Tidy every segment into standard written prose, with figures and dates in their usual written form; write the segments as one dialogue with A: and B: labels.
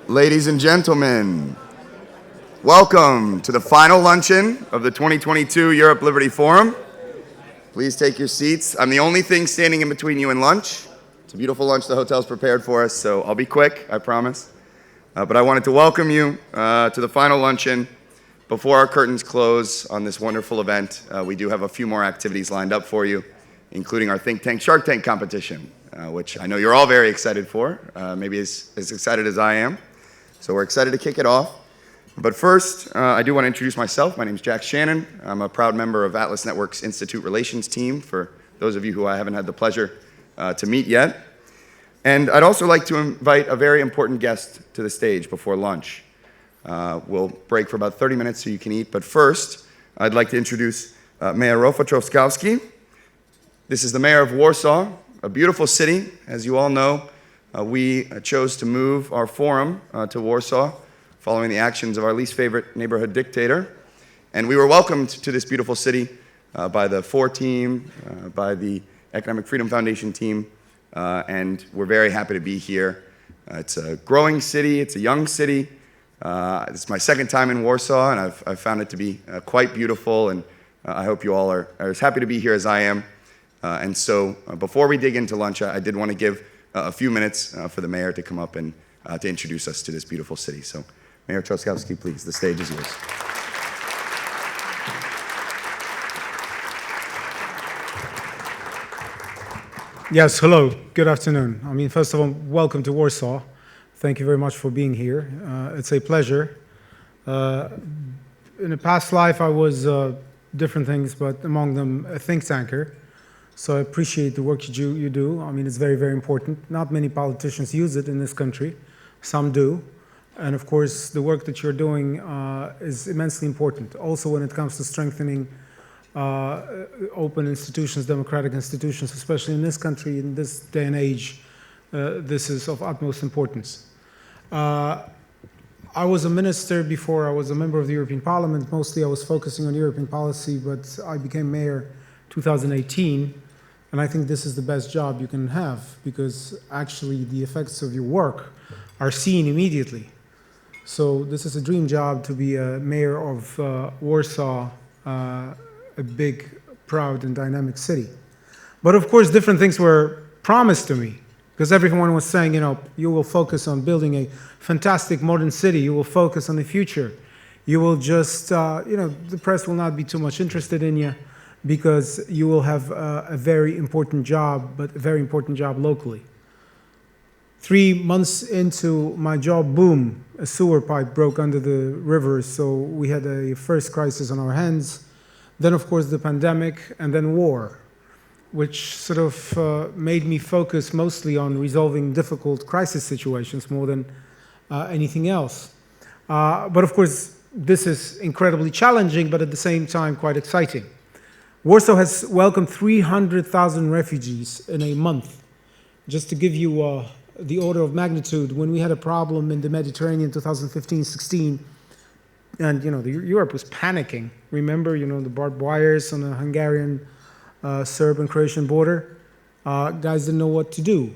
A: Ladies and gentlemen, welcome to the final luncheon of the 2022 Europe Liberty Forum. Please take your seats. I'm the only thing standing in between you and lunch. It's a beautiful lunch the hotel's prepared for us, so I'll be quick, I promise. But I wanted to welcome you to the final luncheon. Before our curtains close on this wonderful event, we do have a few more activities lined up for you, including our Think Tank Shark Tank competition, which I know you're all very excited for, maybe as excited as I am. So we're excited to kick it off. But first, I do want to introduce myself. My name is Jack Shannon. I'm a proud member of Atlas Network's Institute Relations team, for those of you who I haven't had the pleasure to meet yet. And I'd also like to invite a very important guest to the stage before lunch. We'll break for about 30 minutes so you can eat. But first, I'd like to introduce Mayor Rafał Trzaskowski. This is the mayor of Warsaw, a beautiful city. As you all know, we chose to move our forum to Warsaw following the actions of our least favorite neighborhood dictator. And we were welcomed to this beautiful city by the FOR team, by the Economic Freedom Foundation team, and we're very happy to be here. It's a growing city, it's a young city. It's my second time in Warsaw, and I've found it to be quite beautiful, and I hope you all are as happy to be here as I am. And so before we dig into lunch, I did want to give a few minutes for the mayor to come up and to introduce us to this beautiful city. So Mayor Trzaskowski, please, the stage is yours.
B: Yes, hello, good afternoon. I mean, first of all, welcome to Warsaw. Thank you very much for being here. It's a pleasure. In a past life, I was different things, but among them a think tanker. So I appreciate the work you do. I mean, it's very, very important. Not many politicians use it in this country. Some do. And of course, the work that you're doing is immensely important. Also, when it comes to strengthening open institutions, democratic institutions, especially in this country, in this day and age, this is of utmost importance. I was a minister before I was a member of the European Parliament. Mostly I was focusing on European policy, but I became mayor 2018. And I think this is the best job you can have, because actually the effects of your work are seen immediately. So this is a dream job, to be a mayor of Warsaw, a big, proud and dynamic city. But of course, different things were promised to me, because everyone was saying, you know, you will focus on building a fantastic modern city, you will focus on the future, you will just, the press will not be too much interested in you, because you will have a very important job, but a very important job locally. 3 months into my job, boom, a sewer pipe broke under the river, so we had a first crisis on our hands. Then, of course, the pandemic, and then war, which sort of made me focus mostly on resolving difficult crisis situations more than anything else. But of course, this is incredibly challenging, but at the same time, quite exciting. Warsaw has welcomed 300,000 refugees in a month. Just to give you the order of magnitude, when we had a problem in the Mediterranean 2015-16, and Europe was panicking. Remember, the barbed wires on the Hungarian, Serb and Croatian border? Guys didn't know what to do.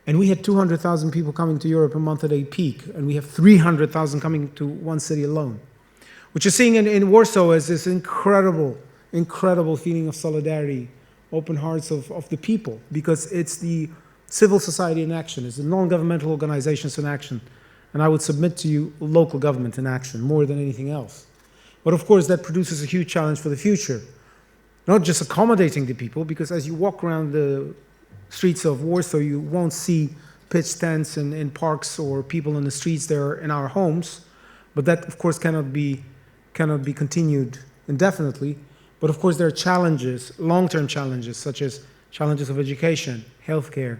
B: And we had 200,000 people coming to Europe a month at a peak, and we have 300,000 coming to one city alone. What you're seeing in Warsaw is this incredible feeling of solidarity, open hearts of the people, because it's the civil society in action, it's the non-governmental organizations in action, and I would submit to you local government in action more than anything else. But of course, that produces a huge challenge for the future. Not just accommodating the people, because as you walk around the streets of Warsaw, you won't see pitched tents in parks or people in the streets there in our homes, but that of course cannot be continued indefinitely. But of course, there are challenges, long-term challenges, such as challenges of education, healthcare,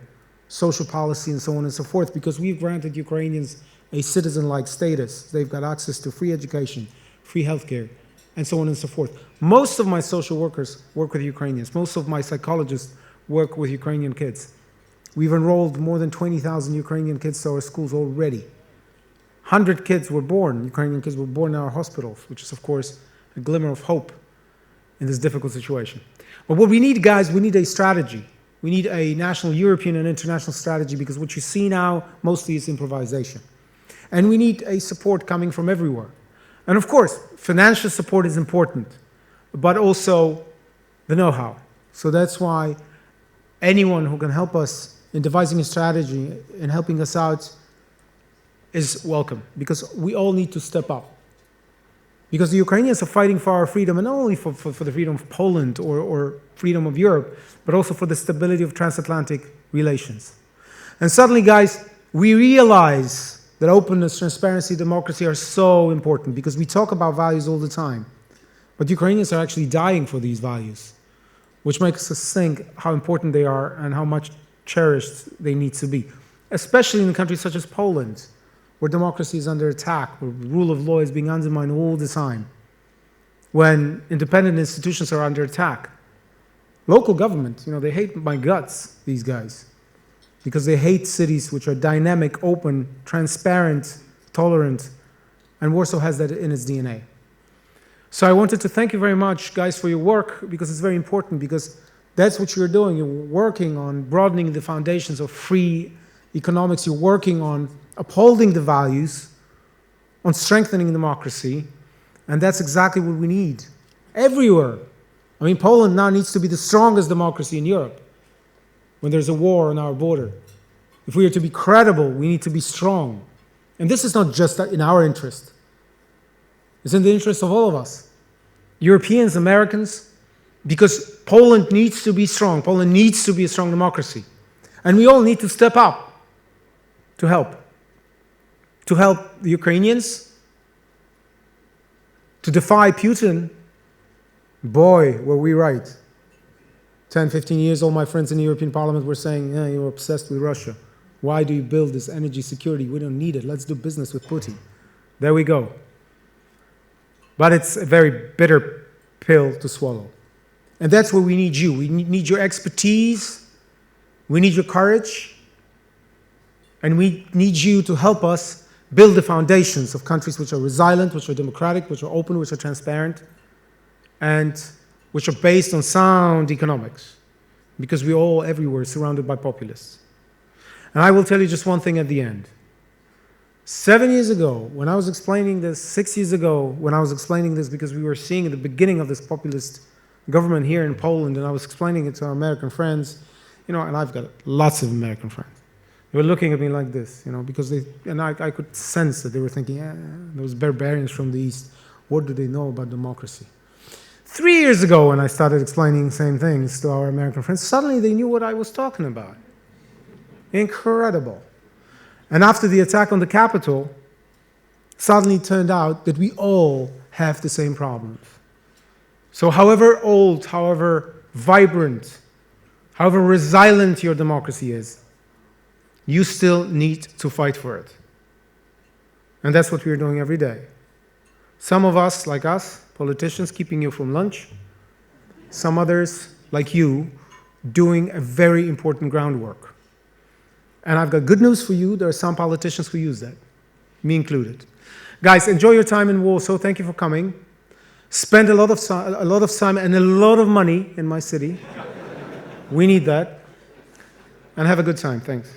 B: social policy, and so on and so forth, because we've granted Ukrainians a citizen-like status. They've got access to free education, free healthcare, and so on and so forth. Most of my social workers work with Ukrainians. Most of my psychologists work with Ukrainian kids. We've enrolled more than 20,000 Ukrainian kids to our schools already. 100 kids were born, Ukrainian kids were born in our hospitals, which is, of course, a glimmer of hope in this difficult situation. But what we need, guys, we need a strategy. We need a national, European, and international strategy, because what you see now mostly is improvisation. And we need a support coming from everywhere. And of course, financial support is important, but also the know-how. So that's why anyone who can help us in devising a strategy and helping us out is welcome, because we all need to step up. Because the Ukrainians are fighting for our freedom, and not only for the freedom of Poland or freedom of Europe, but also for the stability of transatlantic relations. And suddenly, guys, we realize that openness, transparency, democracy are so important, because we talk about values all the time. But Ukrainians are actually dying for these values, which makes us think how important they are and how much cherished they need to be, especially in countries such as Poland, where democracy is under attack, where the rule of law is being undermined all the time, when independent institutions are under attack. Local government, they hate my guts, these guys, because they hate cities which are dynamic, open, transparent, tolerant, and Warsaw has that in its DNA. So I wanted to thank you very much, guys, for your work, because it's very important, because that's what you're doing. You're working on broadening the foundations of free economics. You're working on upholding the values, on strengthening democracy, and that's exactly what we need everywhere. I mean, Poland now needs to be the strongest democracy in Europe when there's a war on our border. If we are to be credible, we need to be strong. And this is not just in our interest. It's in the interest of all of us, Europeans, Americans, because Poland needs to be strong. Poland needs to be a strong democracy. And we all need to step up to help the Ukrainians, to defy Putin. Boy, were we right. 10, 15 years old, my friends in the European Parliament were saying, you're obsessed with Russia. Why do you build this energy security? We don't need it. Let's do business with Putin. There we go. But it's a very bitter pill to swallow. And that's where we need you. We need your expertise. We need your courage. And we need you to help us build the foundations of countries which are resilient, which are democratic, which are open, which are transparent, and which are based on sound economics, because we're all everywhere surrounded by populists. And I will tell you just one thing at the end. 7 years ago, when I was explaining this, 6 years ago, when I was explaining this, because we were seeing at the beginning of this populist government here in Poland, and I was explaining it to our American friends, and I've got lots of American friends. They were looking at me like this, because I could sense that they were thinking, those barbarians from the East, what do they know about democracy? 3 years ago, when I started explaining the same things to our American friends, suddenly they knew what I was talking about. Incredible. And after the attack on the Capitol, suddenly it turned out that we all have the same problems. So however old, however vibrant, however resilient your democracy is, you still need to fight for it. And that's what we're doing every day. Some of us, like us, politicians, keeping you from lunch. Some others, like you, doing a very important groundwork. And I've got good news for you. There are some politicians who use that, me included. Guys, enjoy your time in Warsaw. Thank you for coming. Spend a lot of time and a lot of money in my city. We need that. And have a good time. Thanks.